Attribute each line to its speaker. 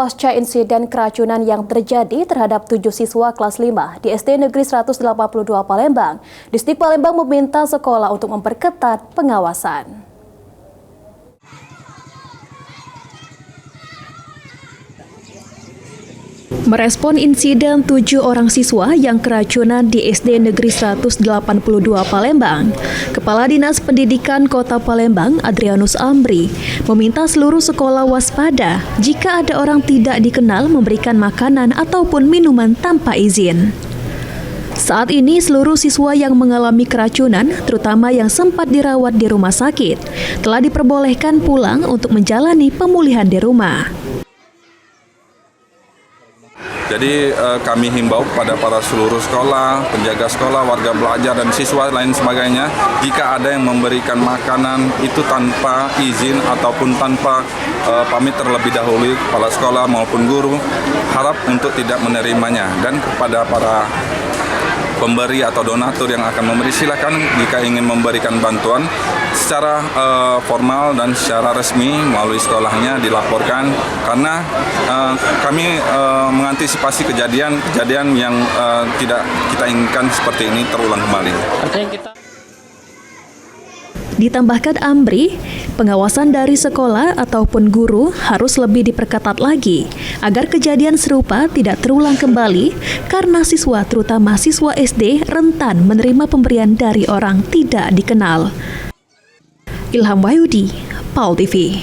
Speaker 1: pasca insiden keracunan yang terjadi terhadap 7 siswa kelas 5 di SD Negeri 182 Palembang. Distrik Palembang meminta sekolah untuk memperketat pengawasan. Merespon insiden 7 orang siswa yang keracunan di SD Negeri 182 Palembang, Kepala Dinas Pendidikan Kota Palembang, Adrianus Amri, meminta seluruh sekolah waspada jika ada orang tidak dikenal memberikan makanan ataupun minuman tanpa izin. Saat ini seluruh siswa yang mengalami keracunan, terutama yang sempat dirawat di rumah sakit, telah diperbolehkan pulang untuk menjalani pemulihan di rumah.
Speaker 2: Jadi kami himbau kepada para seluruh sekolah, penjaga sekolah, warga belajar dan siswa lain sebagainya, jika ada yang memberikan makanan itu tanpa izin ataupun tanpa pamit terlebih dahulu kepala sekolah maupun guru, harap untuk tidak menerimanya. Dan kepada para pemberi atau donatur yang akan memberi, silakan jika ingin memberikan bantuan secara formal dan secara resmi melalui sekolahnya dilaporkan, karena kami mengantisipasi kejadian yang tidak kita inginkan seperti ini terulang kembali.
Speaker 1: Ditambahkan Amri, pengawasan dari sekolah ataupun guru harus lebih diperketat lagi agar kejadian serupa tidak terulang kembali karena siswa, terutama siswa SD, rentan menerima pemberian dari orang tidak dikenal. Ilham Wahyudi, PAL TV.